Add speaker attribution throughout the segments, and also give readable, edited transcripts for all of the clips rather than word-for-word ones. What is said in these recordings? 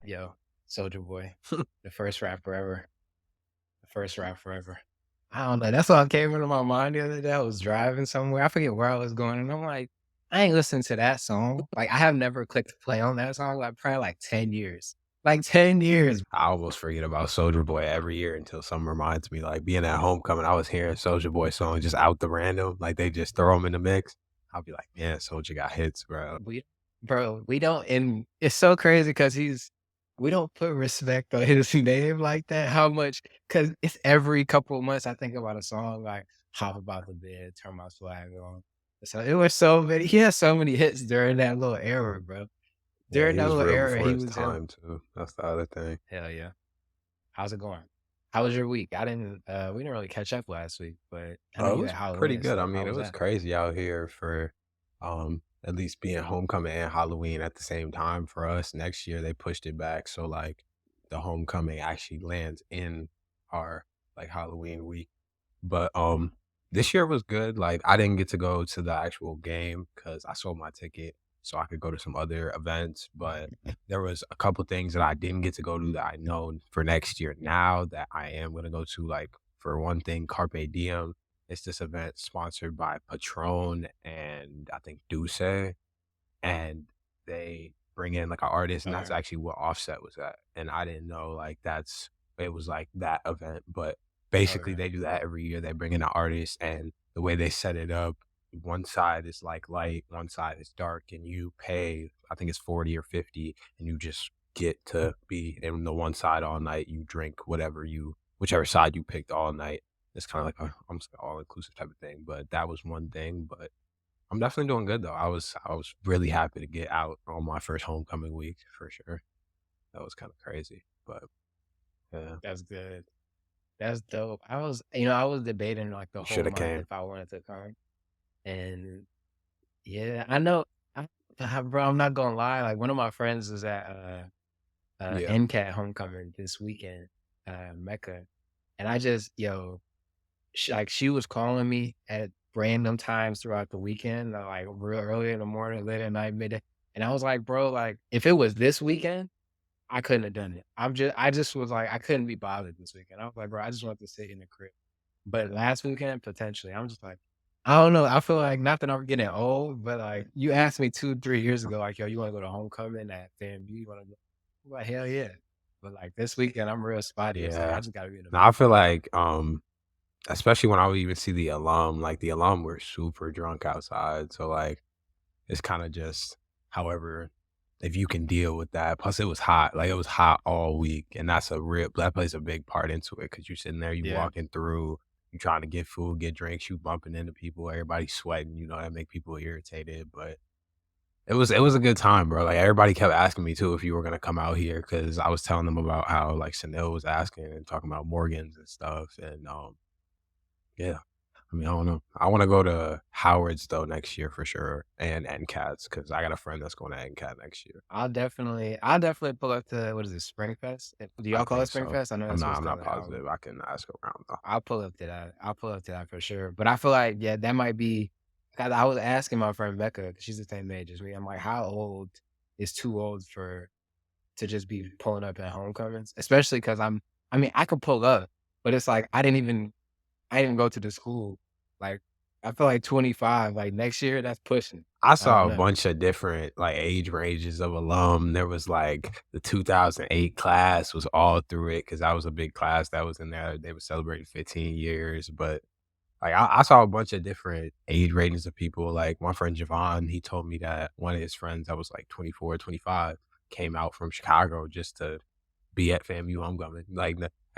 Speaker 1: Yo, Soldier Boy, the first rapper ever. The first rapper ever. I don't know. That's what came into my mind the other day. I was driving somewhere. I forget where I was going, and I'm like, I ain't listening to that song. Like, I have never clicked play on that song. Like, probably like 10 years. Like 10 years.
Speaker 2: I almost forget about Soldier Boy every year until something reminds me. Like being at homecoming, I was hearing Soldier Boy songs just out the random, like they just throw them in the mix. I'll be like, man, Soldier got hits, bro.
Speaker 1: We don't, and it's so crazy because we don't put respect on his name like that. How much? Because it's every couple of months I think about a song like "Hop About the Bed," "Turn My Swag On." So it was so many. He had so many hits during that little era, bro.
Speaker 2: Yeah,
Speaker 1: During
Speaker 2: he
Speaker 1: that
Speaker 2: was
Speaker 1: little
Speaker 2: real
Speaker 1: era,
Speaker 2: before
Speaker 1: he
Speaker 2: his
Speaker 1: was him.
Speaker 2: time too. That's the other thing.
Speaker 1: Hell yeah. How's it going? How was your week? I didn't. We didn't really catch up last week, but I know
Speaker 2: It
Speaker 1: you
Speaker 2: was
Speaker 1: had Halloween
Speaker 2: pretty
Speaker 1: and
Speaker 2: good. I
Speaker 1: stuff. How
Speaker 2: mean, it
Speaker 1: was
Speaker 2: was
Speaker 1: that?
Speaker 2: crazy out here for at least being homecoming and Halloween at the same time for us. Next year they pushed it back. So like the homecoming actually lands in our like Halloween week. But this year was good. Like I didn't get to go to the actual game because I sold my ticket so I could go to some other events. But there was a couple things that I didn't get to go to that I know for next year now that I am gonna go to. Like for one thing, Carpe Diem. It's this event sponsored by Patron and I think Duce, and they bring in like an artist, and that's
Speaker 1: Okay.
Speaker 2: actually what Offset was at. And I didn't know like it was like that event, but
Speaker 1: Okay.
Speaker 2: basically they do that every year. They bring in an artist, and the way they set it up, one side is like light, one side is dark, and you pay, I think it's 40 or 50, and you just get to be in the one side all night. You drink whichever side you picked all night. It's kind of like a almost like all inclusive type of thing. But that was one thing. But I'm definitely doing good though. I was really happy to get out on my first homecoming week for sure. That was kind of crazy, but yeah,
Speaker 1: That's good. That's dope. I was debating like the
Speaker 2: you
Speaker 1: whole
Speaker 2: should have
Speaker 1: month
Speaker 2: came.
Speaker 1: if I wanted to come. And yeah, I know bro, I'm not gonna lie, like one of my friends is at
Speaker 2: Yeah,
Speaker 1: NCAT homecoming this weekend, Mecca. And I just, she was calling me at random times throughout the weekend, like real early in the morning, late at night, midday. And I was like, bro, like if it was this weekend, I couldn't have done it. I just was like, I couldn't be bothered this weekend. I was like, bro, I just want to sit in the crib. But last weekend, potentially, I'm just like, I don't know. I feel like not that I'm getting old, but like you asked me 2, 3 years ago, like, yo, you want to go to homecoming at FAMU? You want to go? I'm like, hell yeah. But like this weekend, I'm real spotty. It's like I
Speaker 2: yeah.
Speaker 1: just gotta be in the
Speaker 2: Now I
Speaker 1: mood.
Speaker 2: feel like especially when I would even see the alum, like the alum were super drunk outside. So like it's kind of just however if you can deal with that. Plus it was hot. Like it was hot all week. And that plays a big part into it because you're sitting there, you
Speaker 1: Yeah.
Speaker 2: walking through, you trying to get food, get drinks, you bumping into people, everybody's sweating, that make people irritated. But it was a good time, bro. Like everybody kept asking me too if you were gonna come out here because I was telling them about how like Chanel was asking and talking about Morgans and stuff. And yeah. I mean, I don't know. I want to go to Howard's though next year for sure, and NCAT's because I got a friend that's going to NCAT next year.
Speaker 1: I'll definitely pull up to what is it, Springfest? Do
Speaker 2: I
Speaker 1: y'all call it
Speaker 2: think so.
Speaker 1: Springfest? I know
Speaker 2: I'm
Speaker 1: that's
Speaker 2: not.
Speaker 1: what's
Speaker 2: I'm not
Speaker 1: called at Howard.
Speaker 2: positive. I can ask around though.
Speaker 1: I'll pull up to that. I'll pull up to that for sure. But I feel like, yeah, that might be 'cause I was asking my friend Becca, 'cause she's the same age as me. I'm like, how old is too old for to just be pulling up at homecomings? Especially because I mean, I could pull up, but it's like I didn't go to the school. Like, I feel like 25, like next year, that's pushing.
Speaker 2: I
Speaker 1: I don't
Speaker 2: saw a
Speaker 1: know.
Speaker 2: bunch of different like age ranges of alum. There was like the 2008 class was all through it because that was a big class that was in there. They were celebrating 15 years, but like I saw a bunch of different age ratings of people. Like my friend Javon, he told me that one of his friends that was like 24, 25 came out from Chicago just to be at FAMU homecoming, like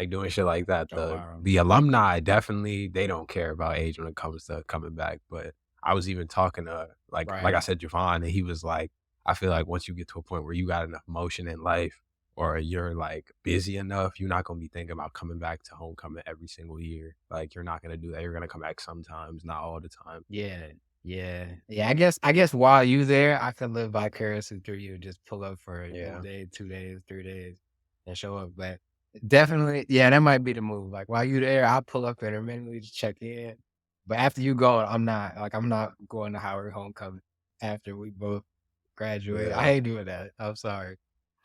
Speaker 2: doing shit like that.
Speaker 1: Oh,
Speaker 2: The
Speaker 1: wow.
Speaker 2: the alumni definitely they don't care about age when it comes to coming back. But I was even talking to like I
Speaker 1: Right.
Speaker 2: said, Javon, and he was like, I feel like once you get to a point where you got enough motion in life or you're like busy enough, you're not gonna be thinking about coming back to homecoming every single year. Like you're not gonna do that. You're gonna come back sometimes, not all the time.
Speaker 1: Yeah. Yeah. Yeah, I guess while you there, I could live vicariously through you, just pull up for a
Speaker 2: Yeah.
Speaker 1: day, 2 days, 3 days, and show up, but definitely yeah, that might be the move, like, while you there, I'll pull up intermittently to check in, but after you go, I'm not going to Howard homecoming after we both graduate.
Speaker 2: Yeah.
Speaker 1: I ain't doing that, I'm sorry.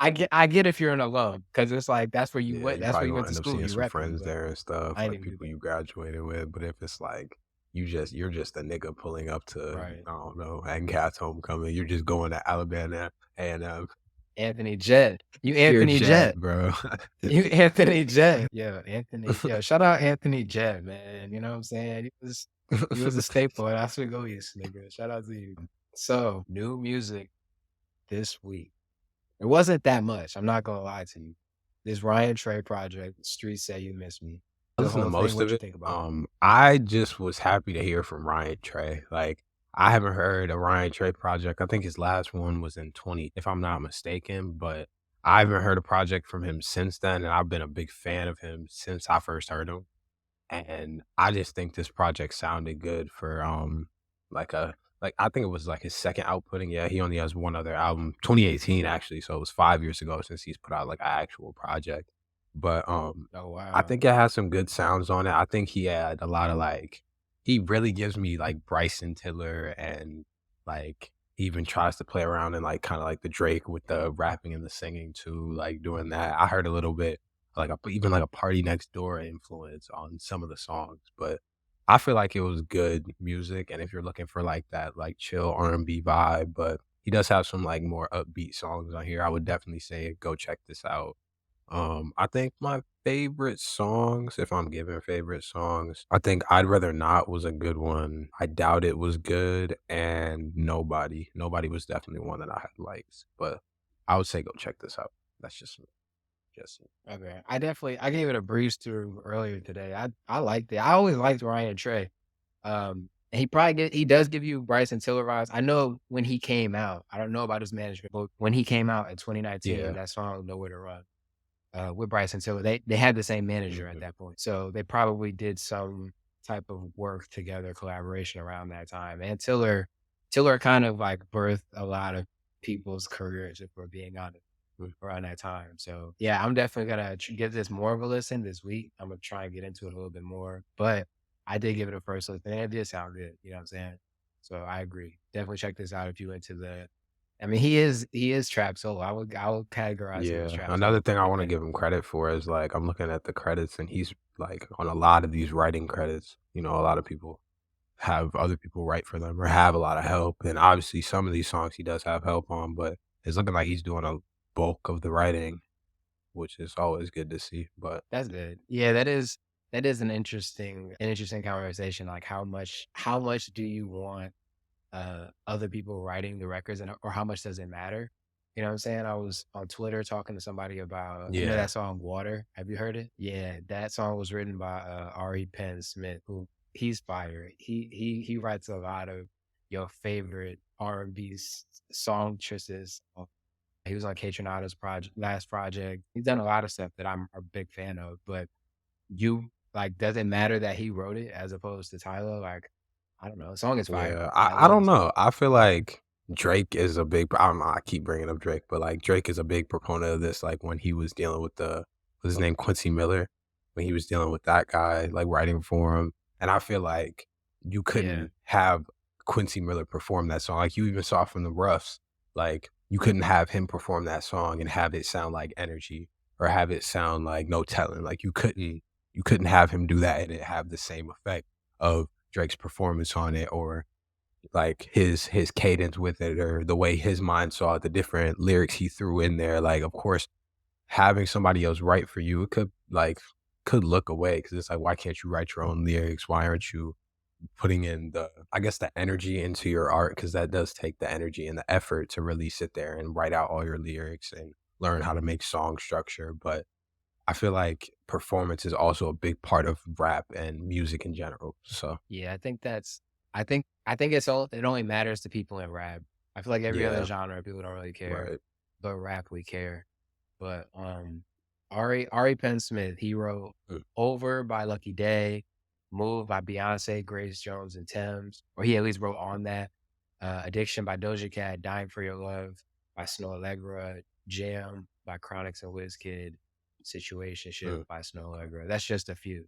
Speaker 1: I get if you're an alum, 'cause it's like
Speaker 2: Yeah, you
Speaker 1: that's where
Speaker 2: probably
Speaker 1: you went
Speaker 2: gonna
Speaker 1: to
Speaker 2: end up
Speaker 1: school,
Speaker 2: seeing
Speaker 1: you
Speaker 2: some
Speaker 1: repping,
Speaker 2: friends
Speaker 1: but
Speaker 2: there and stuff,
Speaker 1: I didn't
Speaker 2: like
Speaker 1: even do
Speaker 2: people
Speaker 1: that.
Speaker 2: you graduated with. But if it's like you're just a nigga pulling up to,
Speaker 1: Right.
Speaker 2: I don't know, and Cat's homecoming, you're just going to Alabama and
Speaker 1: Anthony Jett. You
Speaker 2: you're
Speaker 1: Anthony
Speaker 2: Jet,
Speaker 1: Jett.
Speaker 2: bro.
Speaker 1: You Anthony Jett. Shout out Anthony Jett, man, you know what I'm saying? He was a staple at Oswego East, nigga. Shout out to you. So, new music this week. It wasn't that much, I'm not gonna lie to you. This Ryan Trey project, Streets Say You Miss Me.
Speaker 2: I
Speaker 1: The
Speaker 2: listened to
Speaker 1: whole thing,
Speaker 2: most of
Speaker 1: what you
Speaker 2: it.
Speaker 1: think about it?
Speaker 2: I just was happy to hear from Ryan Trey. Like, I haven't heard a Ryan Trey project. I think his last one was in 20, if I'm not mistaken, but I haven't heard a project from him since then, and I've been a big fan of him since I first heard him. And I just think this project sounded good for, like a like, I think it was, like, his second outputting. Yeah, he only has one other album, 2018, actually, so it was 5 years ago since he's put out, like, an actual project. But,
Speaker 1: Oh,
Speaker 2: I
Speaker 1: wow.
Speaker 2: think it has some good sounds on it. I think he had a lot of, like he really gives me, like, Bryson Tiller and, like, he even tries to play around and, like, kinda like the Drake with the rapping and the singing too, like, doing that. I heard a little bit like a even like a Party Next Door influence on some of the songs, but I feel like it was good music, and if you're looking for, like, that, like, chill R&B vibe, but he does have some, like, more upbeat songs on here, I would definitely say go check this out. I think my favorite songs, if I'm giving favorite songs, I think I'd Rather Not was a good one. I Doubt It was good, and Nobody. Nobody was definitely one that I had liked, but I would say go check this out. That's just me. Just
Speaker 1: Okay. I gave it a breeze through earlier today. I liked it. I always liked Ryan Trey. He does give you Bryson Tiller vibes. I know when he came out, I don't know about his management, but when he came out in 2019,
Speaker 2: yeah.
Speaker 1: that song Nowhere to Run, with Bryson Tiller, they had the same manager at
Speaker 2: Mhm.
Speaker 1: that point. So they probably did some type of work together, collaboration around that time. And Tiller kind of like birthed a lot of people's careers, if we're being honest,
Speaker 2: Mm.
Speaker 1: around that time. So yeah, I'm definitely gonna give this more of a listen this week. I'm gonna try and get into it a little bit more. But I did give it a first listen, and it did sound good. You know what I'm saying? So I agree. Definitely check this out if you into the. I mean, he is trap solo. I would categorize him as
Speaker 2: Yeah.
Speaker 1: trap
Speaker 2: Another
Speaker 1: solo.
Speaker 2: thing I
Speaker 1: Big
Speaker 2: wanna
Speaker 1: fan.
Speaker 2: give him credit for is, like, I'm looking at the credits, and he's, like, on a lot of these writing credits. You know, a lot of people have other people write for them or have a lot of help, and obviously some of these songs he does have help on, but it's looking like he's doing a bulk of the writing, which is always good to see, but
Speaker 1: That's good. Yeah, that is an interesting conversation. Like how much do you want other people writing the records and or how much does it matter? You know what I'm saying? I was on Twitter talking to somebody about
Speaker 2: yeah.
Speaker 1: that song Water. Have you heard it? Yeah, that song was written by Ari Penn Smith, who he's fire. He writes a lot of your favorite R&B songstresses. He was on K Tronada's last project. He's done a lot of stuff that I'm a big fan of, but you like, does it matter that he wrote it as opposed to Tyler? Like, I don't know. The song is fire.
Speaker 2: Yeah,
Speaker 1: I
Speaker 2: I
Speaker 1: love the
Speaker 2: don't
Speaker 1: song.
Speaker 2: know. I feel like Drake is a big I keep bringing up Drake, but, like, Drake is a big proponent of this, like, when he was dealing with the what's his name, Quincy Miller, when he was dealing with that guy, like, writing for him, and I feel like you
Speaker 1: Yeah.
Speaker 2: couldn't have Quincy Miller perform that song, like, you even saw from the Ruffs, like, you couldn't have him perform that song and have it sound like Energy or have it sound like No Telling, like, you couldn't have him do that and it have the same effect of Drake's performance on it or like his cadence with it or the way his mind saw it, the different lyrics he threw in there. Like, of course, having somebody else write for you, it could look away because it's like, why can't you write your own lyrics? Why aren't you putting in the I guess the energy into your art? Because that does take the energy and the effort to really sit there and write out all your lyrics and learn how to make song structure. But I feel like performance is also a big part of rap and music in general. So
Speaker 1: Yeah, I think it only matters to people in rap. I feel like every other
Speaker 2: yeah,
Speaker 1: genre, people don't really care,
Speaker 2: right.
Speaker 1: but rap, we care. But, Ari Penn Smith, he wrote
Speaker 2: Mm,
Speaker 1: Over by Lucky Daye, Move by Beyoncé, Grace Jones, and Tems, or he at least wrote on that. Addiction by Doja Cat, Dying for Your Love by Snow Allegra, Jam by Chronix and Wizkid, Situationship
Speaker 2: mm.
Speaker 1: by Snow Allegra. That's just a few.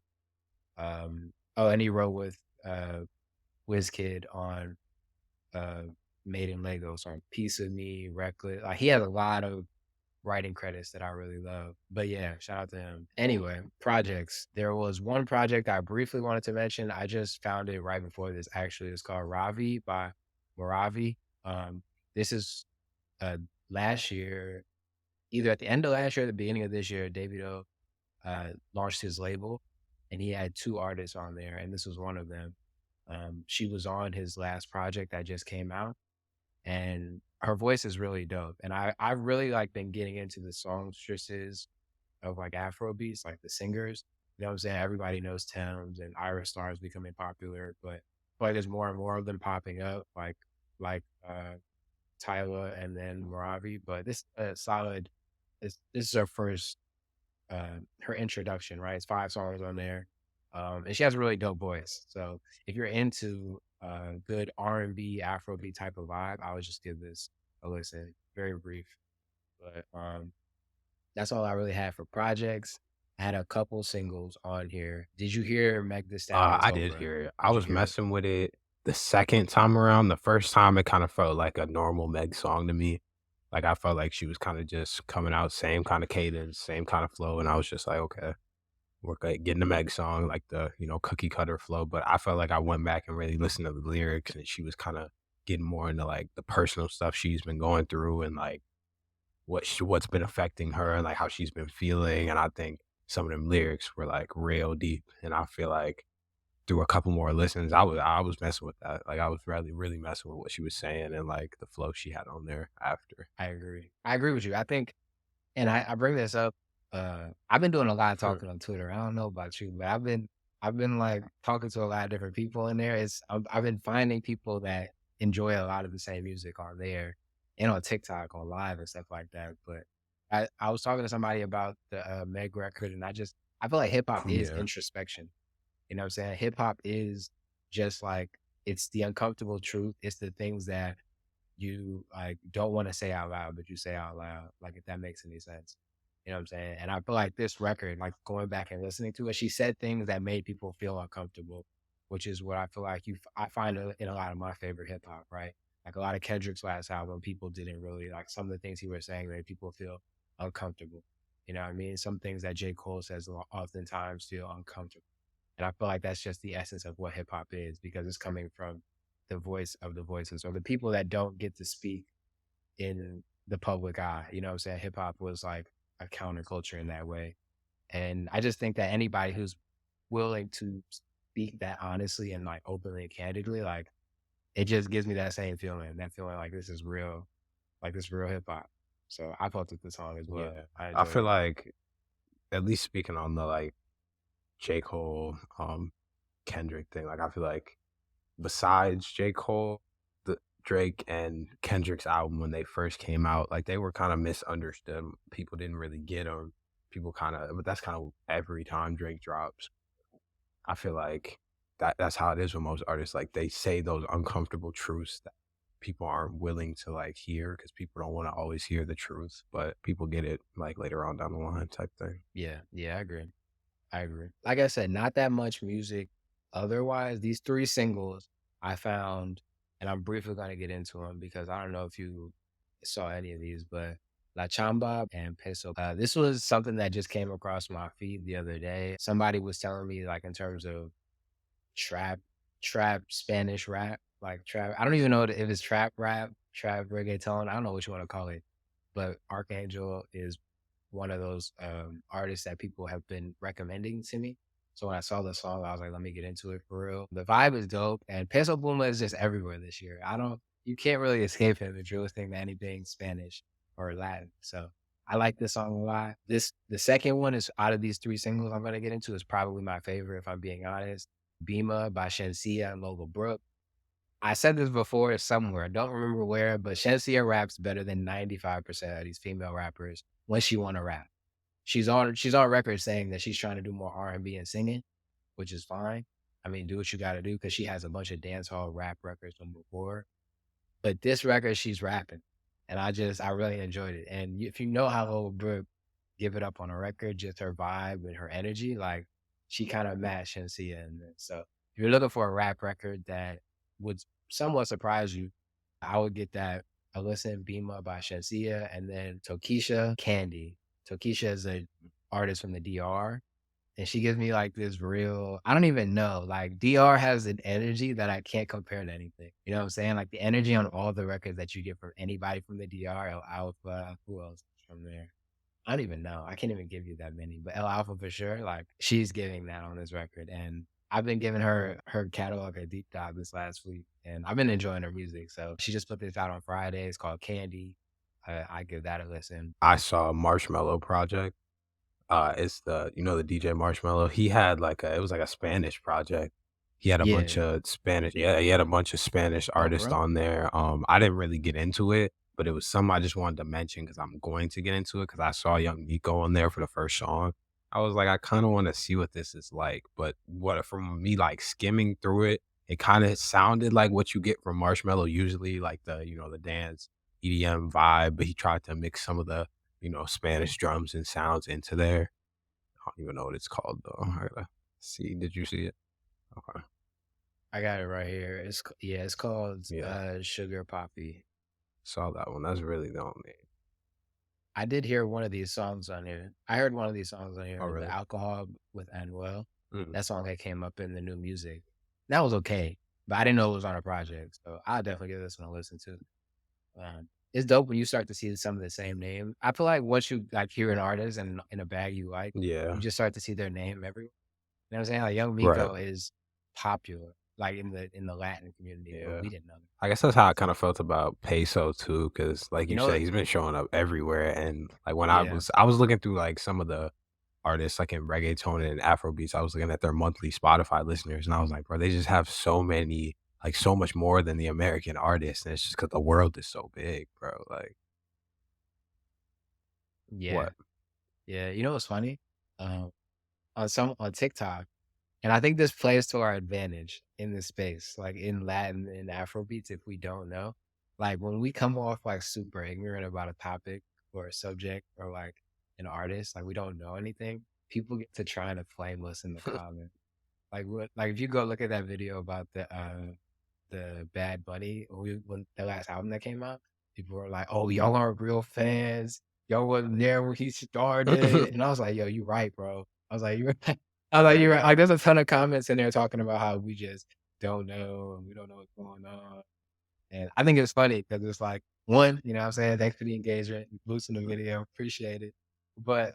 Speaker 1: Oh, and he wrote with, Wizkid on, uh, Made in Lagos, on Piece of Me, Reckless. Like, he has a lot of writing credits that I really love. But yeah, shout out to him. Anyway, projects. There was one project I briefly wanted to mention. I just found it right before this actually. It's called Ravi by Morravey. This is uh last year, either at the end of last year or the beginning of this year, Davido launched his label and he had two artists on there, and this was one of them. She was on his last project that just came out, and her voice is really dope. And I've really like been getting into the songstresses of like Afro beats, like the singers. You know what I'm saying? Everybody knows Thames and Ira Star is becoming popular, but I feel like there's more and more of them popping up, like Tyler and then Morravey. But this solid. This is her first her introduction, right? It's 5 songs on there. And she has a really dope voice. So if you're into good R&B, Afrobeat type of vibe, I would just give this a listen. Very brief, but that's all I really had for projects. I had a couple singles on here. Did you hear Meg Thee Stallion's
Speaker 2: I did
Speaker 1: Cobra?
Speaker 2: hear it. I
Speaker 1: Did you
Speaker 2: was
Speaker 1: hear it?
Speaker 2: messing with it the second time around. The first time, it kinda felt like a normal Meg song to me. Like, I felt like she was kinda just coming out, same kinda cadence, same kinda flow, and I was just like, "Okay, we're getting the Meg song," like the, cookie cutter flow, but I felt like I went back and really listened to the lyrics, and she was kinda getting more into, like, the personal stuff she's been going through and, like, what's been affecting her and, like, how she's been feeling, and I think some of them lyrics were, like, real deep, and I feel like through a couple more listens, I was messing with that. Like, I was really, really messing with what she was saying and, like, the flow she had on there after.
Speaker 1: I agree. I agree with you. I think, and I bring this up. I've been doing a lot of
Speaker 2: Hmm.
Speaker 1: talking on Twitter. I don't know about you, but I've been like talking to a lot of different people in there. I've been finding people that enjoy a lot of the same music on there and on TikTok, on live and stuff like that. But I was talking to somebody about the Meg record, and I feel like hip hop is
Speaker 2: Yeah.
Speaker 1: introspection. You know what I'm saying? Hip hop is just like it's the uncomfortable truth. It's the things that you like don't want to say out loud, but you say out loud, like if that makes any sense. You know what I'm saying? And I feel like this record, like going back and listening to it, she said things that made people feel uncomfortable, which is what I feel like I find in a lot of my favorite hip hop, right? Like a lot of Kendrick's last album, people didn't really like some of the things he was saying made people feel uncomfortable. You know what I mean? Some things that J. Cole says oftentimes feel uncomfortable. And I feel like that's just the essence of what hip hop is because it's coming from the voice of the voices or the people that don't get to speak in the public eye. You know what I'm saying? Hip hop was like a counterculture in that way. And I just think that anybody who's willing to speak that honestly and like openly and candidly, like it just gives me that same feeling, that feeling like this is real, like this real hip hop. So I fucked with the song as well.
Speaker 2: Yeah.
Speaker 1: I
Speaker 2: I
Speaker 1: enjoyed
Speaker 2: feel
Speaker 1: it.
Speaker 2: like, at least speaking on the, like, J. Cole, Kendrick thing, like, I feel like besides J. Cole, the Drake and Kendrick's album when they first came out, like, they were kinda misunderstood. People didn't really get them. People kinda, but that's kinda every time Drake drops. I feel like that's how it is with most artists. Like, they say those uncomfortable truths that people aren't willing to, like, hear because people don't wanna always hear the truth, but people get it, like, later on down the line type thing.
Speaker 1: Yeah, yeah, I agree. I agree. Like I said, not that much music otherwise. These 3 singles I found, and I'm briefly gonna get into them because I don't know if you saw any of these, but La Chamba and Peso. This was something that just came across my feed the other day. Somebody was telling me, like, in terms of trap trap Spanish rap, like trap I don't even know if it's trap rap, trap reggaeton, I don't know what you wanna call it, but Arcangel is one of those, artists that people have been recommending to me. So when I saw the song, I was like, "Let me get into it for real." The vibe is dope, and Peso Pluma is just everywhere this year. I don't You can't really escape him if you're listening to anything Spanish or Latin, so I like this song a lot. The second one is out of these 3 singles I'm gonna get into is probably my favorite, if I'm being honest. Beama by Shenseea and Lola Brooke. I said this before somewhere, I don't remember where, but Shenseea raps better than 95% of these female rappers when she wanna rap. She's on record saying that she's trying to do more R&B and B and singing, which is fine. I mean, do what you gotta do because she has a bunch of dancehall rap records from before. But this record, she's rapping, and I really enjoyed it. And if you know how Lil Brooke give it up on a record, just her vibe and her energy, like she kind of matched Shenseea in this. So if you're looking for a rap record that would somewhat surprise you, I would get that I listened Beama by Shenseea, and then Tokischa, Candy. Tokischa is a artist from the DR, and she gives me, like, this real I don't even know, like, DR has an energy that I can't compare to anything, you know what I'm saying? Like, the energy on all the records that you get from anybody from the DR, El Alpha, who else is from there? I don't even know. I can't even give you that many, but El Alpha for sure, like, she's giving that on this record, and I've been giving her catalog a deep dive this last week, and I've been enjoying her music, so she just put this out on Friday, it's called Candy. I give that a listen.
Speaker 2: I saw Marshmello Project. It's the DJ Marshmello. He had like it was like a Spanish project. He had a bunch
Speaker 1: Yeah.
Speaker 2: of Spanish, yeah, he had a bunch of Spanish
Speaker 1: Oh,
Speaker 2: artists
Speaker 1: bro.
Speaker 2: on there. I didn't really get into it, but it was something I just wanted to mention because I'm going to get into it because I saw Young Nico on there for the first song. I was like, I kind of want to see what this is like. But what from me like skimming through it, it kind of sounded like what you get from Marshmello usually, like the dance EDM vibe, but he tried to mix some of the Spanish drums and sounds into there. I don't even know what it's called though. I gotta see. Did you see it? Okay.
Speaker 1: I got it right here. Yeah, it's called,
Speaker 2: Yeah.
Speaker 1: Sugar Poppy.
Speaker 2: Saw that one. That's really the only.
Speaker 1: I did hear one of these songs on here. I heard one of these songs on
Speaker 2: Oh,
Speaker 1: here, the
Speaker 2: really?
Speaker 1: Alcohol with Anuel.
Speaker 2: Mm.
Speaker 1: That song that came up in the new music. That was okay, but I didn't know it was on a project, so I'll definitely give this one a listen to. It's dope when you start to see some of the same name. I feel like once you, like, hear an artist and in a bag you like, you
Speaker 2: Yeah.
Speaker 1: just start to see their name everywhere. You know what I'm saying? Like, Young
Speaker 2: Right.
Speaker 1: Miko is popular, like, in the Latin community, but
Speaker 2: Yeah.
Speaker 1: we didn't know that.
Speaker 2: I guess that's how I kind of felt about Peso too, because like
Speaker 1: You
Speaker 2: you
Speaker 1: know
Speaker 2: said,
Speaker 1: it
Speaker 2: he's been showing up everywhere. And like when I
Speaker 1: Yeah,
Speaker 2: was I was looking through like some of the artists like in reggaeton and Afrobeats, I was looking at their monthly Spotify listeners, and I was like, bro, they just have so many, like so much more than the American artists, and it's just because the world is so big, bro. Like
Speaker 1: yeah,
Speaker 2: what?
Speaker 1: yeah. You know what's funny? Um, on TikTok, and I think this plays to our advantage in this space, like in Latin and Afrobeats, if we don't know. Like when we come off like super ignorant about a topic or a subject or like an artist, like we don't know anything, people get to trying to flame us in the comments. Like if you go look at that video about the Bad Bunny when the last album that came out, people were like, "Oh, y'all aren't real fans. Y'all wasn't there when he started." And I was like, "Yo, you right, bro." I was like, "You're right." I was like, "You're right." Like, there's a ton of comments in there talking about how we just don't know and we don't know what's going on. And I think it's funny because it's like, one, you know what I'm saying? Thanks for the engagement, boosting the video, appreciate it. But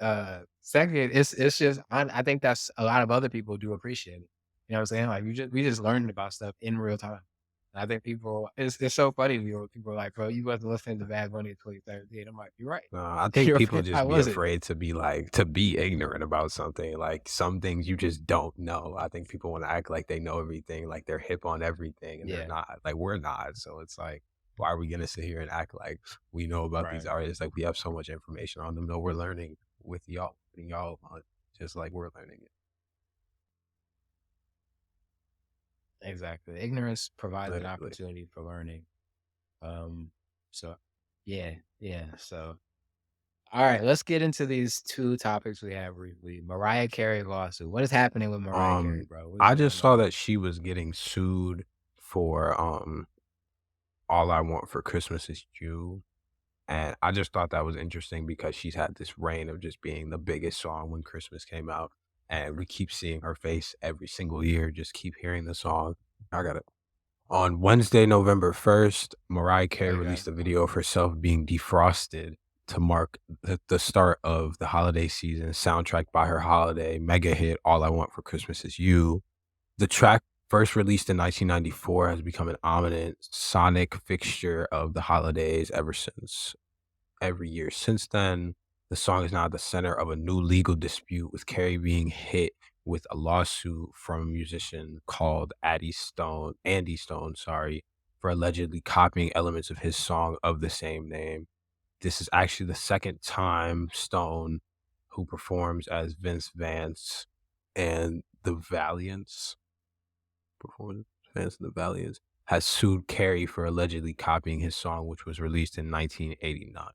Speaker 1: second, it's just I think that's a lot of other people do appreciate it. You know what I'm saying? Like we just learned about stuff in real time. And I think people it's so funny to me when people are like, bro, you wasn't listening to Bad Bunny in 2013. I'm like, you're right.
Speaker 2: I think
Speaker 1: You're
Speaker 2: people
Speaker 1: right. I
Speaker 2: just be
Speaker 1: wasn't.
Speaker 2: afraid to be like to be ignorant about something. Like some things you just don't know. I think people want to act like they know everything, like they're hip on everything, and they're
Speaker 1: Yeah,
Speaker 2: not. Like we're not. So it's like, why are we gonna sit here and act like we know about these
Speaker 1: right.
Speaker 2: artists? Like we have so much information on them. No, we're learning with y'all, putting y'all on, just like we're learning it.
Speaker 1: Exactly. Ignorance provides an
Speaker 2: Literally.
Speaker 1: opportunity for learning. Um, so yeah, yeah. So all right, let's get into these 2 topics we have briefly. Mariah Carey lawsuit. What is happening with Mariah Carey, bro? What is
Speaker 2: I just
Speaker 1: going
Speaker 2: saw
Speaker 1: on?
Speaker 2: that she was getting sued for All I Want for Christmas Is You. And I just thought that was interesting because she's had this reign of just being the biggest song when Christmas came out. And we keep seeing her face every single year, just keep hearing the song. I got it. On Wednesday, November 1st, Mariah Carey
Speaker 1: Okay.
Speaker 2: released a video of herself being defrosted to mark the start of the holiday season, soundtracked by her holiday mega hit, All I Want for Christmas Is You. The track, first released in 1994, has become an ominous sonic fixture of the holidays ever since. Every year since then, the song is now at the center of a new legal dispute, with Carey being hit with a lawsuit from a musician called Andy Stone, sorry, for allegedly copying elements of his song of the same name. This is actually the second time Stone, who performs as Vince Vance and the Valiants, performance Vance and the Valiants, has sued Carey for allegedly copying his song, which was released in 1989.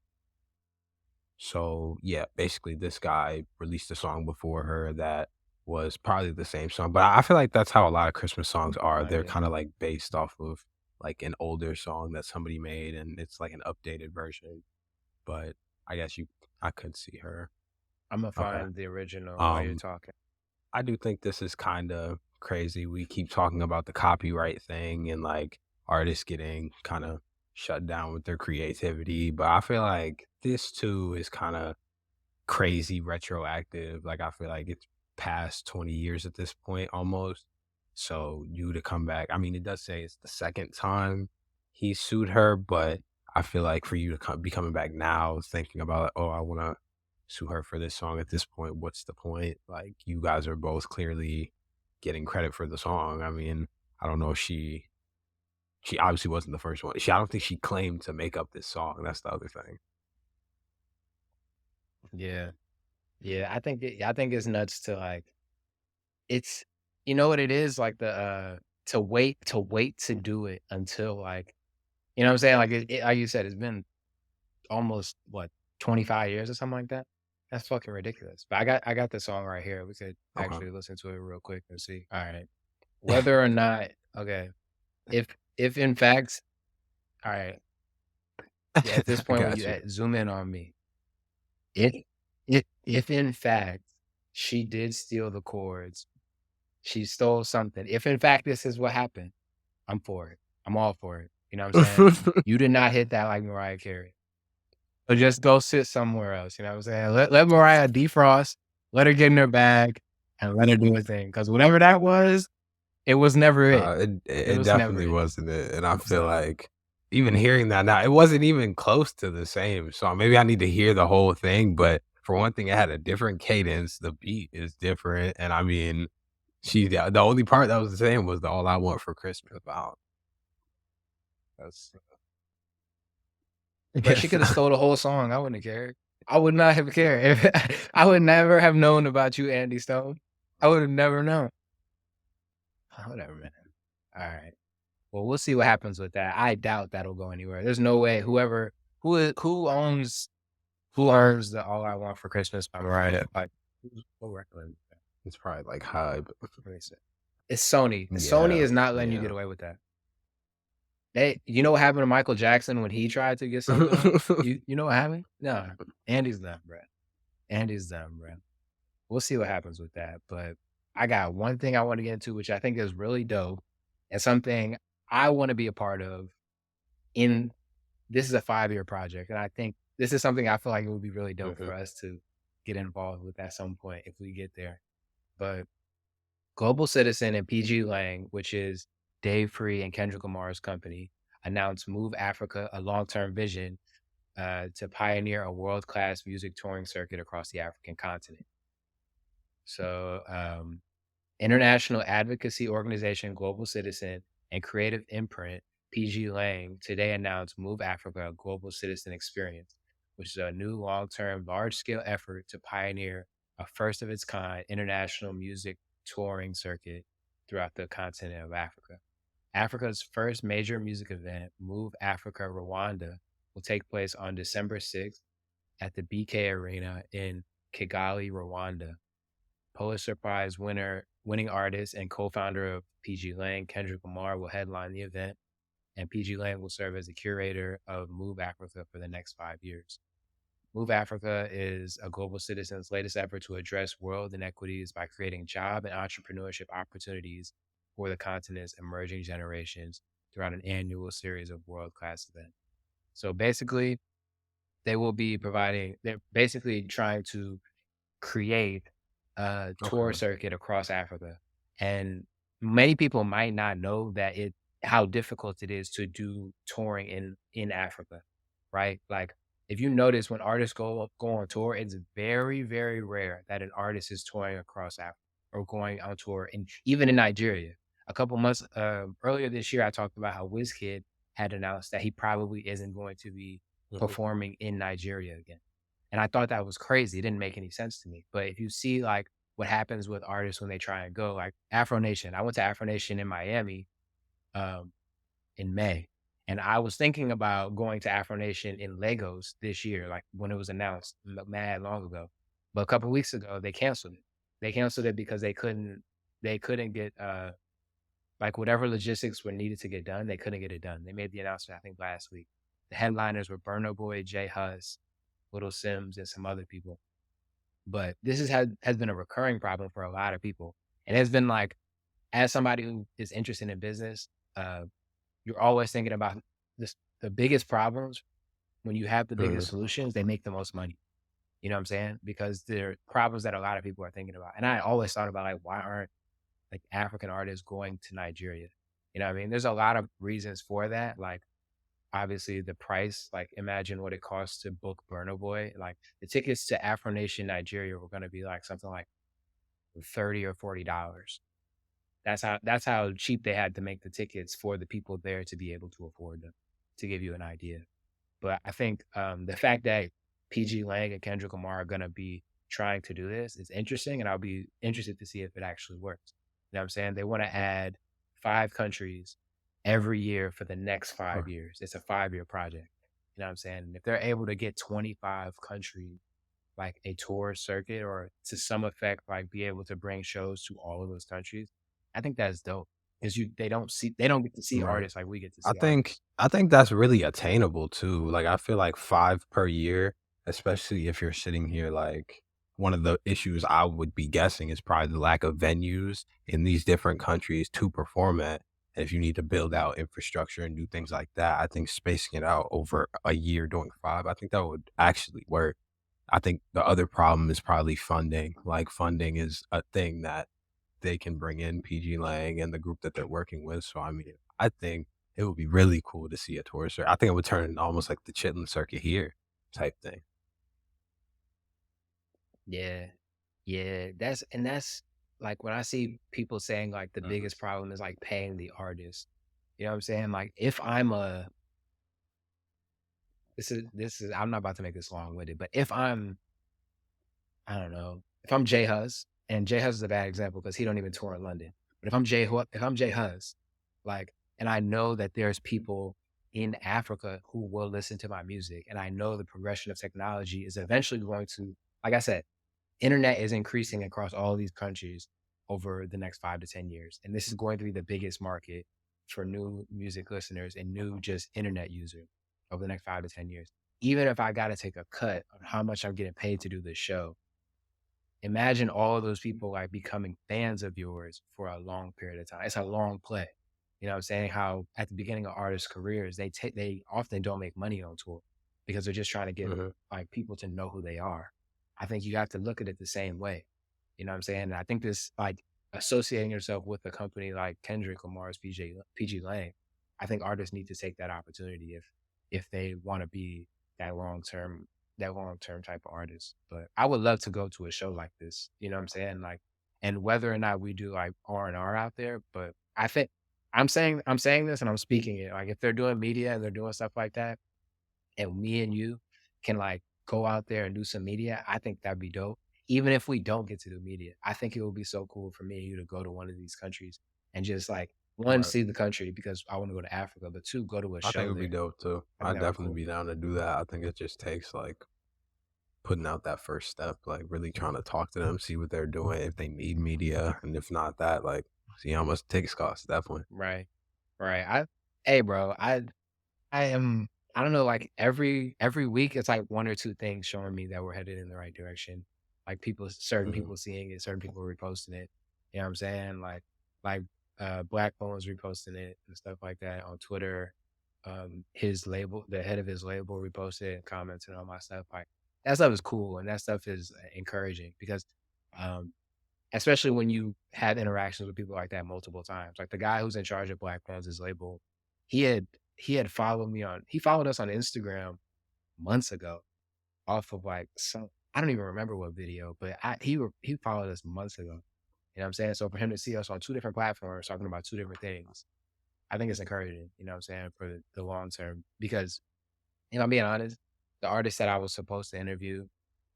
Speaker 2: So yeah, basically this guy released a song before her that was probably the same song. But I feel like that's how a lot of Christmas songs
Speaker 1: No
Speaker 2: are. They're
Speaker 1: idea.
Speaker 2: kind of like based off of like an older song that somebody made and it's like an updated version. But I guess I could see her.
Speaker 1: Imma
Speaker 2: Okay.
Speaker 1: find the original while you're
Speaker 2: Um,
Speaker 1: talking.
Speaker 2: I do think this is kind of crazy. We keep talking about the copyright thing and like artists getting kind of shut down with their creativity, but I feel like this too is kind of crazy retroactive. Like I feel like it's past 20 years at this point almost. So you to come back, I mean, it does say it's the second time he sued her, but I feel like for you to be coming back now thinking about, oh, I want to sue her for this song at this point, what's the point? Like you guys are both clearly getting credit for the song. I mean, I don't know if she obviously wasn't the first one. I don't think she claimed to make up this song. That's the other thing.
Speaker 1: Yeah. Yeah, I think it's nuts to, like it's you know what it is? Like, to wait to do it until, like you know what I'm saying? Like, like you said, it's been almost, what, 25 years or something like that? That's fucking ridiculous. But I got the song right here. We could
Speaker 2: Okay.
Speaker 1: actually listen to it real quick and see. Alright. Whether or not okay. If in fact alright. Yeah, at this
Speaker 2: I
Speaker 1: point, when
Speaker 2: got
Speaker 1: you,
Speaker 2: you.
Speaker 1: zoom in on me. If if in fact she did steal the chords, she stole something, if in fact this is what happened, I'm for it. I'm all for it. You know what I'm saying? You did not hit that like Mariah Carey. So just go sit somewhere else, you know what I'm saying? Let Mariah defrost, let her get in her bag, and let her do her thing. Because whatever that was, it was never it. It
Speaker 2: It
Speaker 1: was never
Speaker 2: definitely
Speaker 1: it.
Speaker 2: wasn't it, and I feel
Speaker 1: So,
Speaker 2: like even hearing that now, it wasn't even close to the same song. Maybe I need to hear the whole thing, but for one thing, it had a different cadence. The beat is different, and I mean, the only part that was the same was the "All I Want for Christmas." Wow, that's
Speaker 1: but she coulda stole the whole song, I wouldn't have cared. I would not have cared. I would never have known about you, Andy Stone. I would have never known. Whatever, man. Alright. Well, we'll see what happens with that. I doubt that'll go anywhere. There's no way who owns the All I Want for Christmas by Mariah? Like, what record is that?
Speaker 2: it's probably like high, but
Speaker 1: Let me see. It's Sony. Sony
Speaker 2: yeah,
Speaker 1: is not letting you get
Speaker 2: yeah.
Speaker 1: away with that. You know what happened to Michael Jackson when he tried to get something on? You know what happened? No, Andy's done, bruh. Andy's done, bruh. We'll see what happens with that, but I got one thing I wanna get into, which I think is really dope, and something I wanna be a part of in this is a 5-year project, and I think this is something I feel like it would be really dope
Speaker 2: Mhm.
Speaker 1: for us to get involved with at some point if we get there. But Global Citizen and PG Lang, which is Dave Free and Kendrick Lamar's company, announced Move Africa, a long-term vision to pioneer a world-class music touring circuit across the African continent. So, international advocacy organization Global Citizen and creative imprint PG Lang today announced Move Africa, a global citizen experience, which is a new long-term, large-scale effort to pioneer a first-of-its-kind international music touring circuit throughout the continent of Africa. Africa's first major music event, Move Africa Rwanda, will take place on December 6th at the BK Arena in Kigali, Rwanda. Pulitzer Prize winning artist and co-founder of PG Lang, Kendrick Lamar, will headline the event, and PG Lang will serve as the curator of Move Africa for the next 5 years. Move Africa is a global citizen's latest effort to address world inequities by creating job and entrepreneurship opportunities for the continent's emerging generations throughout an annual series of world-class events. So basically, they're basically trying to create a tour
Speaker 2: Okay.
Speaker 1: circuit across Africa. And many people might not know that how difficult it is to do touring in Africa, right? Like if you notice when artists go on tour, it's very, very rare that an artist is touring across Africa or going on tour and even in Nigeria. A couple months earlier this year, I talked about how Wizkid had announced that he probably isn't going to be
Speaker 2: Mhm.
Speaker 1: performing in Nigeria again. And I thought that was crazy. It didn't make any sense to me. But if you see like what happens with artists when they try and go, like Afro Nation, I went to Afro Nation in Miami um, in May. And I was thinking about going to Afro Nation in Lagos this year, like when it was announced mad long ago. But a couple weeks ago, they canceled it. They canceled it because they couldn't get like whatever logistics were needed to get done, they couldn't get it done. They made the announcement, I think, last week. The headliners were Burna Boy, Jay Hus, Little Sims, and some other people. But this has been a recurring problem for a lot of people. And it's been like, as somebody who is interested in business, uh, you're always thinking about this the biggest problems. When you have the biggest
Speaker 2: Mhm.
Speaker 1: solutions, they make the most money. You know what I'm saying? Because they're problems that a lot of people are thinking about. And I always thought about like, why aren't like African artists going to Nigeria? You know what I mean? There's a lot of reasons for that. Like obviously the price, like imagine what it costs to book Burna Boy. Like the tickets to Afro Nation Nigeria were gonna be like something like 30 or $40. That's how cheap they had to make the tickets for the people there to be able to afford them, to give you an idea. But I think, the fact that PG Lang and Kendrick Lamar are gonna be trying to do this is interesting, and I'll be interested to see if it actually works. You know what I'm saying? They wanna add 5 countries every year for the next
Speaker 2: Huh.
Speaker 1: 5 years. It's a 5-year project. You know what I'm saying? And if they're able to get 25 countries, like a tour circuit or to some effect, like be able to bring shows to all of those countries, I think that's dope. Because they don't get to see
Speaker 2: Right.
Speaker 1: artists like we get to
Speaker 2: I
Speaker 1: see
Speaker 2: think
Speaker 1: artists.
Speaker 2: I think that's really attainable too. Like I feel like 5 per year, especially if you're sitting here like one of the issues I would be guessing is probably the lack of venues in these different countries to perform at. And if you need to build out infrastructure and do things like that, I think spacing it out over a year doing 5, I think that would actually work. I think the other problem is probably funding. Like funding is a thing that they can bring in PG Lang and the group that they're working with. So I mean, I think it would be really cool to see a tour circuit. I think it would turn almost like the Chitlin circuit here type thing.
Speaker 1: Yeah. Yeah, that's like when I see people saying like the
Speaker 2: Mhm.
Speaker 1: biggest problem is like paying the artist. You know what I'm saying? Like if I'm a this is I'm not about to make this long-winded, but if I'm I don't know, if I'm Jay Hus, and Jay Hus is a bad example because he don't even tour in London. But if I'm Jay Hus, like, and I know that there's people in Africa who will listen to my music, and I know the progression of technology is eventually going to, like I said, internet is increasing across all these countries over the next 5 to 10 years. And this is going to be the biggest market for new music listeners and new just internet users over the next 5 to 10 years. Even if I got to take a cut on how much I'm getting paid to do this show, imagine all of those people like becoming fans of yours for a long period of time. It's a long play. You know what I'm saying? How at the beginning of artists' careers, they often don't make money on tour because they're just trying to get
Speaker 2: Mhm.
Speaker 1: like people to know who they are. I think you have to look at it the same way. You know what I'm saying? And I think this like associating yourself with a company like Kendrick Lamar's PG Lang, I think artists need to take that opportunity if they want to be that long term that long term type of artist. But I would love to go to a show like this. You know what I'm saying? Like, and whether or not we do like R&R out there, but I think I'm saying this and I'm speaking it. Like if they're doing media and they're doing stuff like that, and me and you can like go out there and do some media, I think that'd be dope. Even if we don't get to do media, I think it would be so cool for me and you to go to one of these countries and just like one,
Speaker 2: Right.
Speaker 1: see the country because I want to go to Africa, but two, go to a
Speaker 2: I think it
Speaker 1: show
Speaker 2: would be
Speaker 1: there.
Speaker 2: dope too.
Speaker 1: I think
Speaker 2: I'd
Speaker 1: that'd be
Speaker 2: definitely
Speaker 1: cool.
Speaker 2: be down to do that. I think it just takes like putting out that first step, like really trying to talk to them, see what they're doing, if they need media, and if not that, like see how much tickets cost. Definitely.
Speaker 1: Right. Right. Hey bro, I am I don't know, like every week it's like one or two things showing me that we're headed in the right direction. Like certain
Speaker 2: Mhm.
Speaker 1: people seeing it, certain people reposting it. You know what I'm saying? Like Black Phone's reposting it and stuff like that on Twitter. His label, the head of his label reposted it and commented on my stuff. Like that stuff is cool and that stuff is encouraging because um especially when you have interactions with people like that multiple times. Like the guy who's in charge of Black Panther's label, he had he followed us on Instagram months ago off of like some I don't even remember what video, but he followed us months ago. You know what I'm saying? So for him to see us on 2 different platforms talking about 2 different things, I think it's encouraging, you know what I'm saying, for the long term. Because if I'm being honest, the artists that I was supposed to interview,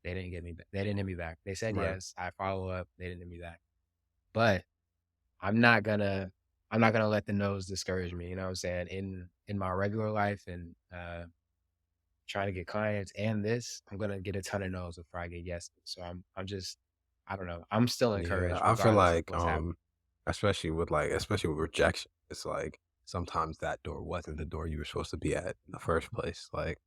Speaker 1: they didn't hit me back. They said
Speaker 2: Right.
Speaker 1: yes, I follow up, they didn't hit me back. But I'm not gonna I'm not gonna let the no's discourage me, you know what I'm saying? In my regular life and, trying to get clients and this, I'm gonna get a ton of no's before I get yeses. So I'm just I don't know. I'm still
Speaker 2: Yeah,
Speaker 1: encouraged
Speaker 2: I feel
Speaker 1: regardless of
Speaker 2: like
Speaker 1: what's happening.
Speaker 2: especially with rejection. It's like sometimes that door wasn't the door you were supposed to be at in the first place. Like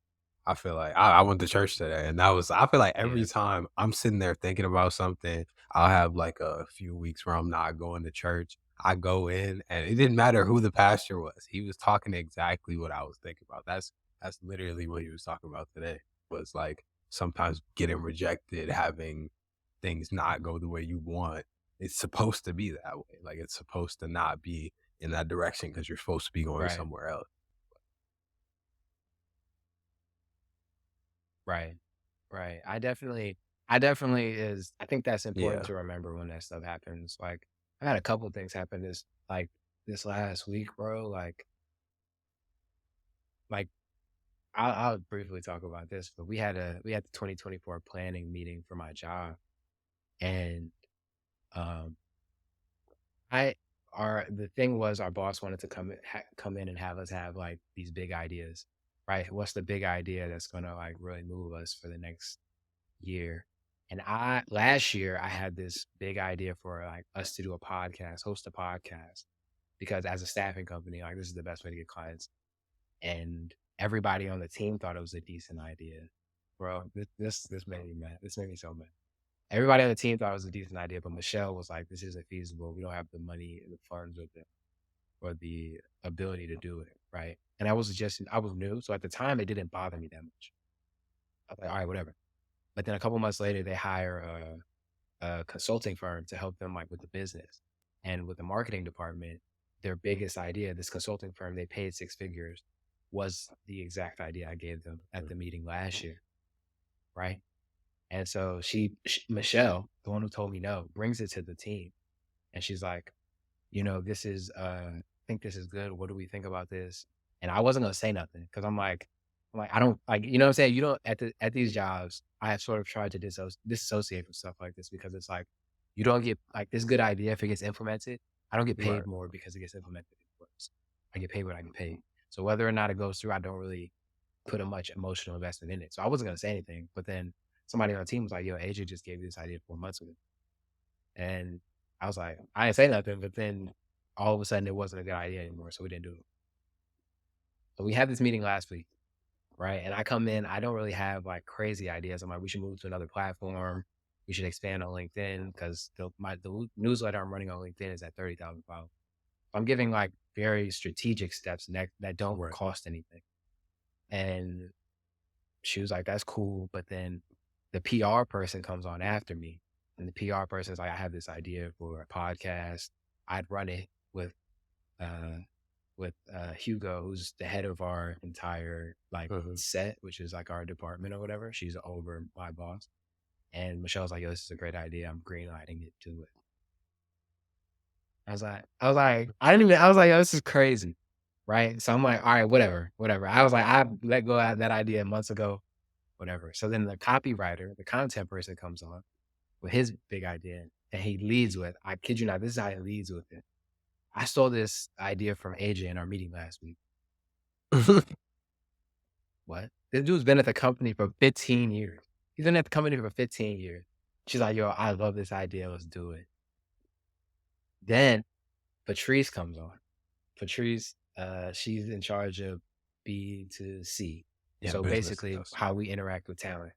Speaker 2: I feel like I went to church today and that was I feel like
Speaker 1: Yeah,
Speaker 2: every time I'm sitting there thinking about something, I'll have like a few weeks where I'm not going to church. I go in and it didn't matter who the pastor was. He was talking exactly what I was thinking about. That's literally what he was talking about today. Was like sometimes getting rejected, having things not go the way you want. It's supposed to be that way. Like it's supposed to not be in that direction because you're supposed to be going
Speaker 1: right,
Speaker 2: somewhere else.
Speaker 1: right, right. I definitely is I think that's important
Speaker 2: Yeah.
Speaker 1: to remember when that stuff happens. Like, I had a couple things happen this last week, bro. Like I'll briefly talk about this, but we had the 2024 planning meeting for my job, and um, I our the thing was our boss wanted to come in and have us have like these big ideas, right? What's the big idea that's gonna like really move us for the next year? And I last year I had this big idea for like us to do a podcast, host a podcast, because as a staffing company, like this is the best way to get clients. And everybody on the team thought it was a decent idea. Bro, this made me mad. This made me so mad. Everybody on the team thought it was a decent idea, but Michelle was like, "This isn't feasible. We don't have the money, the funds, or the ability to do it." Right? And I was new, so at the time it didn't bother me that much. I was like, "All right, whatever." But then a couple months later, they hire a consulting firm to help them like with the business and with the marketing department. Their biggest idea, this consulting firm, they paid six figures, was the exact idea I gave them at
Speaker 2: Mm.
Speaker 1: the meeting last year. Right? And so Michelle, the one who told me no, brings it to the team. And she's like, this is, I think this is good. What do we think about this? And I wasn't going to say nothing because I don't like, you know what I'm saying? You don't, at these jobs, I have sort of tried to disassociate from stuff like this because it's like, you don't get like this good idea if it gets implemented. I don't get
Speaker 2: Right.
Speaker 1: paid more because it gets implemented. It works. I get paid what I get paid. So whether or not it goes through, I don't really put a much emotional investment in it. So I wasn't going to say anything, but then somebody on the team was like, yo, AJ just gave you this idea 4 months ago. And I was like, I didn't say nothing, but then all of a sudden it wasn't a good idea anymore. So we didn't do it. So we had this meeting last week, right? And I come in, I don't really have like crazy ideas. I'm like, we should move to another platform. We should expand on LinkedIn because the newsletter I'm running on LinkedIn is at 30,000 followers. I'm giving like very strategic steps that don't
Speaker 2: Right.
Speaker 1: cost anything. And she was like, that's cool. But then the PR person comes on after me. And the PR person's like, I have this idea for a podcast. I'd run it uh with Hugo, who's the head of our entire like
Speaker 2: Mhm.
Speaker 1: set, which is like our department or whatever. She's over my boss. And Michelle's like, yo, this is a great idea. I'm greenlighting it to it. I didn't even I was like, yo, this is crazy. Right. So I'm like, all right, whatever, whatever. I was like, I let go of that idea months ago, whatever. So then the copywriter, the content person comes on with his big idea and he leads with, I kid you not, this is how he leads with it. I stole this idea from AJ in our meeting last week. What? This dude's been at the company for 15 years. He's been at the company for 15 years. She's like, yo, I love this idea. Let's do it. Then Patrice comes on. Patrice, she's in charge of B to C.
Speaker 2: Yeah,
Speaker 1: So
Speaker 2: business
Speaker 1: basically
Speaker 2: does.
Speaker 1: how we interact with talent.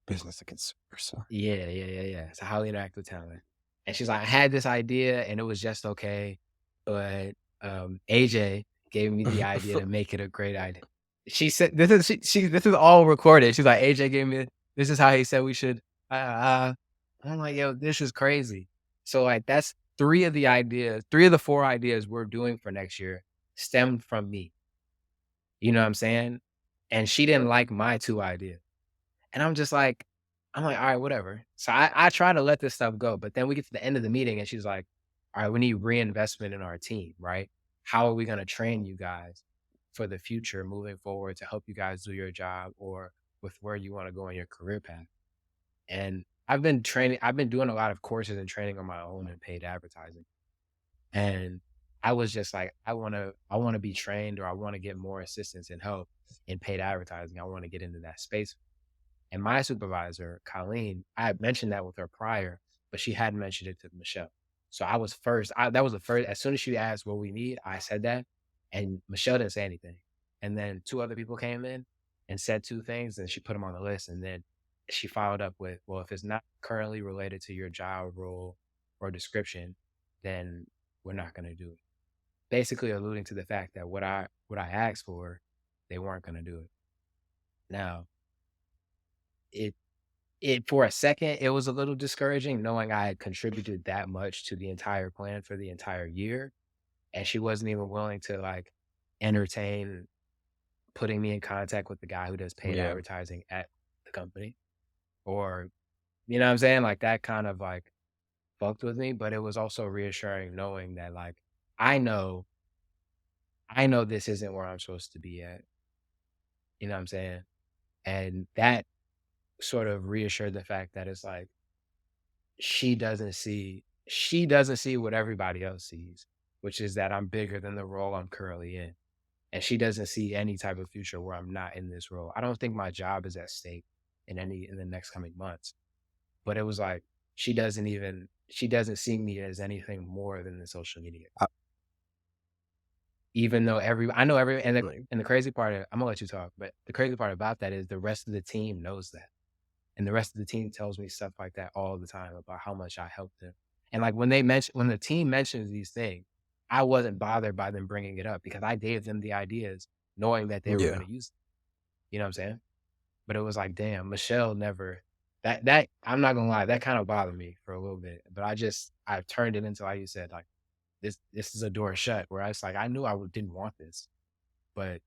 Speaker 2: Business to consumer, sorry.
Speaker 1: Yeah, yeah, yeah, yeah. So how we interact with talent. And she's like, I had this idea and it was just okay. But AJ gave me the idea to make it a great idea. She said this is all recorded. She's like, AJ gave me this is how he said we should I'm like, yo, this is crazy. So like that's three of the four ideas we're doing for next year stemmed from me. You know what I'm saying? And she didn't like my two ideas. And I'm like, "All right, whatever." So I try to let this stuff go, but then we get to the end of the meeting and she's like, "All right, we need reinvestment in our team, right? How are we gonna train you guys for the future moving forward to help you guys do your job or with where you wanna go in your career path?" And I've been doing a lot of courses and training on my own in paid advertising. And I was just like, I wanna be trained or I wanna get more assistance and help in paid advertising. I wanna get into that space. And my supervisor, Colleen, I had mentioned that with her prior, but she hadn't mentioned it to Michelle. So I was first. That was the first. As soon as she asked what we need, I said that, and Michelle didn't say anything. And then two other people came in and said two things, and she put them on the list. And then she followed up with, "Well, if it's not currently related to your job role or description, then we're not going to do it." Basically, alluding to the fact that what I asked for, they weren't going to do it. Now, it it for a second, it was a little discouraging knowing I had contributed that much to the entire plan for the entire year, and she wasn't even willing to, like, entertain putting me in contact with the guy who does paid
Speaker 2: Yeah.
Speaker 1: advertising at the company, or you know what I'm saying? Like, that kind of, like, fucked with me, but it was also reassuring knowing that, like, I know I know this isn't where I'm supposed to be at, you know what I'm saying? And that sort of reassured the fact that it's like, she doesn't see what everybody else sees, which is that I'm bigger than the role I'm currently in. And she doesn't see any type of future where I'm not in this role. I don't think my job is at stake in the next coming months. But it was like she doesn't see me as anything more than the social media.
Speaker 2: I,
Speaker 1: Even though I know every
Speaker 2: like,
Speaker 1: and the crazy part I'm gonna let you talk, but the crazy part about that is the rest of the team knows that. And the rest of the team tells me stuff like that all the time about how much I helped them. And, like, when the team mentions these things, I wasn't bothered by them bringing it up because I gave them the ideas knowing that they were
Speaker 2: yeah,
Speaker 1: gonna use it. You know what I'm saying? But it was like, damn, Michelle never that I'm not gonna lie, that kinda bothered me for a little bit, but I've turned it into, like you said, like, this is a door shut where I was like, I knew didn't want this, but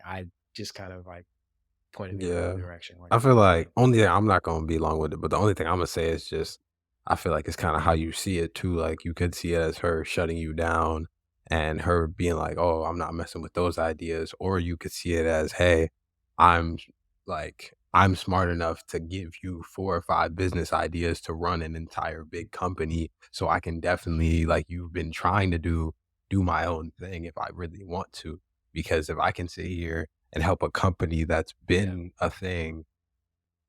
Speaker 1: I just kind of, like, pointed me in the
Speaker 2: yeah.
Speaker 1: other direction, like,
Speaker 2: I feel
Speaker 1: "Okay."
Speaker 2: like only thing I'm not gonna be long with it, but the only thing I'm gonna say is just I feel like it's kind of how you see it too. Like you could see it as her shutting you down and her being like, "Oh, I'm not messing with those ideas," or you could see it as, "Hey, I'm I'm smart enough to give you 4 or 5 business ideas to run an entire big company, so I can definitely like you've been trying to do my own thing if I really want to." Because if I can sit here and help a company that's
Speaker 1: Yeah,
Speaker 2: been a thing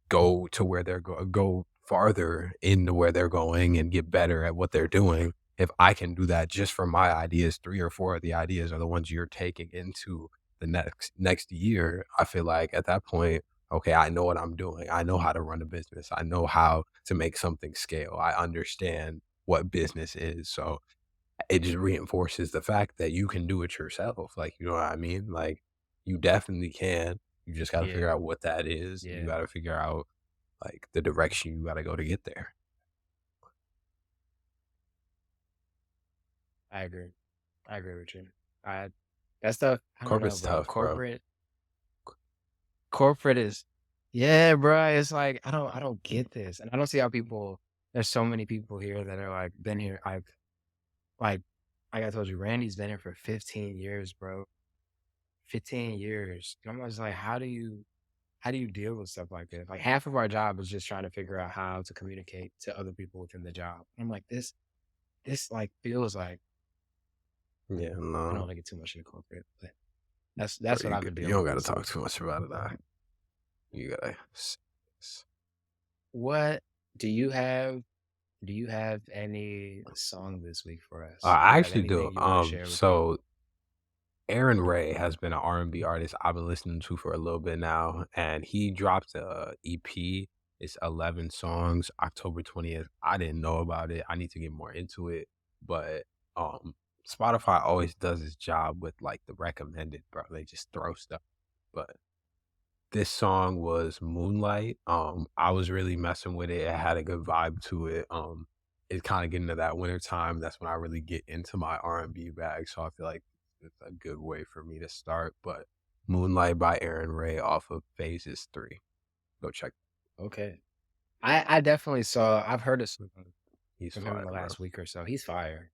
Speaker 2: go to where go farther into where they're going and get better at what they're doing. If I can do that just from my ideas, 3 or 4 of the ideas are the ones you're taking into the next year, I feel like at that point, okay, I know what I'm doing. I know how to run a business. I know how to make something scale. I understand what business is. So it just reinforces the fact that you can do it yourself. Like, you know what I mean? Like, you definitely can. You just got to figure
Speaker 1: yeah,
Speaker 2: out what that is. And you
Speaker 1: yeah.
Speaker 2: got to figure out like the direction you got to go to get there.
Speaker 1: I agree. I agree with you. I that stuff, I don't know,
Speaker 2: Corporate's
Speaker 1: bro.
Speaker 2: tough, bro.
Speaker 1: Corporate is yeah, bro. It's like I don't get this. And I don't see how people there's so many people here that are like been here. Like like I told you, Randy's been here for 15 years, bro. 15 years. And I'm just like, how do you deal with stuff like this? Like half of our job is just trying to figure out how to communicate to other people within the job. I'm like, this like feels like
Speaker 2: Yeah,
Speaker 1: I don't
Speaker 2: no,
Speaker 1: want to get too much into corporate, but
Speaker 2: bro,
Speaker 1: that's what I've been
Speaker 2: you
Speaker 1: dealing
Speaker 2: don't
Speaker 1: with
Speaker 2: got to
Speaker 1: this
Speaker 2: talk
Speaker 1: week.
Speaker 2: too much about it. You gotta.
Speaker 1: What do you have do you have any song this week for us? Do
Speaker 2: I
Speaker 1: you have
Speaker 2: actually do.
Speaker 1: anything you wanna share with people?
Speaker 2: So Aaron Ray has been an R&B artist I've been listening to for a little bit now, and he dropped a EP. It's 11 songs, October 20th. I didn't know about it. I need to get more into it, but um, Spotify always does its job with like the recommended, bro. They just throw stuff. But this song was Moonlight. I was really messing with it. It had a good vibe to it. It's kind of getting to that winter time. That's when I really get into my R&B bag. So I feel like it's a good way for me to start. But Moonlight by Aaron Ray off of Phases 3. Go check.
Speaker 1: Okay. I definitely saw I've heard of some
Speaker 2: He's
Speaker 1: of him in
Speaker 2: fire,
Speaker 1: the
Speaker 2: bro.
Speaker 1: last week or so. He's fire.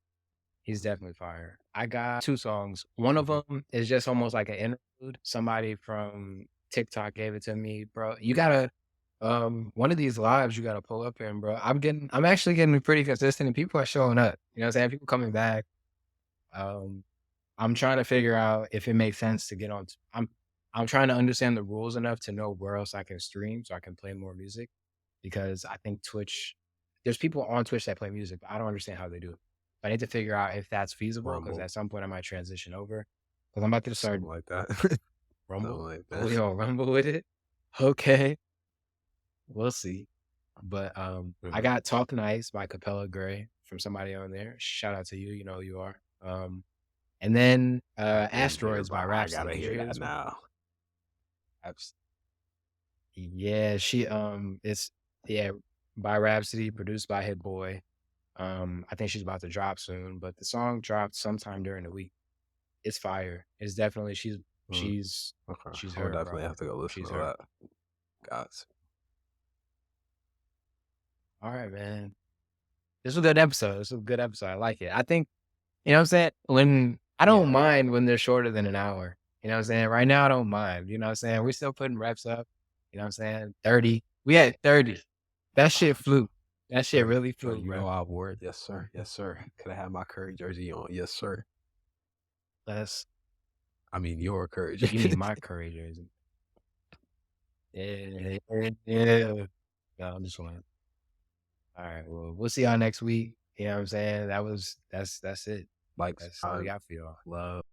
Speaker 1: He's definitely fire. I got 2 songs. One of
Speaker 2: Mhm.
Speaker 1: them is just almost like an interlude. Somebody from TikTok gave it to me, bro. You gotta one of these lives you gotta pull up in, bro. I'm actually getting pretty consistent and people are showing up. You know what I'm saying? People coming back. Um I'm trying to figure out if it makes sense to get on. I'm trying to understand the rules enough to know where else I can stream so I can play more music because I think Twitch. there's people on Twitch that play music, but I don't understand how they do it. I need to figure out if that's feasible because
Speaker 2: Rumble,
Speaker 1: at some point I might transition over. Because I'm about to start
Speaker 2: something like that. Something
Speaker 1: Rumble.
Speaker 2: like
Speaker 1: Oh,
Speaker 2: that.
Speaker 1: we gonna Rumble with it? Okay, we'll see. But, I
Speaker 2: Mhm.
Speaker 1: got Talk Nice by Capella Gray from somebody on there. Shout out to you, you know who you are. And then,
Speaker 2: I am here,
Speaker 1: Asteroids
Speaker 2: but
Speaker 1: by
Speaker 2: I
Speaker 1: Rhapsody.
Speaker 2: gotta
Speaker 1: Did you
Speaker 2: hear
Speaker 1: hear
Speaker 2: that
Speaker 1: this one?
Speaker 2: now.
Speaker 1: Raps Yeah, it's yeah, by Rhapsody, produced by Hit Boy. I think she's about to drop soon, but the song dropped sometime during the week. It's fire. It's definitely
Speaker 2: Mm,
Speaker 1: she's
Speaker 2: okay,
Speaker 1: she's
Speaker 2: I would
Speaker 1: her,
Speaker 2: definitely
Speaker 1: bro.
Speaker 2: have to go listen
Speaker 1: She's
Speaker 2: to
Speaker 1: her.
Speaker 2: that. Gods.
Speaker 1: All right, man. This was a good episode. This was a good episode. I like it. I think, you know what I'm saying? When I don't
Speaker 2: Yeah,
Speaker 1: mind when they're shorter than an hour. You know what I'm saying? Right now, I don't mind. You know what I'm saying? We're still putting reps up. You know what I'm saying? 30. We had 30. That shit
Speaker 2: Trey,
Speaker 1: flew. That shit really
Speaker 2: Trey,
Speaker 1: flew,
Speaker 2: you
Speaker 1: bro.
Speaker 2: know I wore it. Yes, sir. Yes, sir. Could I have my Curry jersey on? Yes, sir.
Speaker 1: That's
Speaker 2: I mean, your Curry
Speaker 1: you mean
Speaker 2: jersey.
Speaker 1: my Curry jersey. Yeah, yeah. No, I'm just playing. All right. Well, we'll see y'all next week. You know what I'm saying? That's it.
Speaker 2: Like,
Speaker 1: That's all we got for y'all.
Speaker 2: love.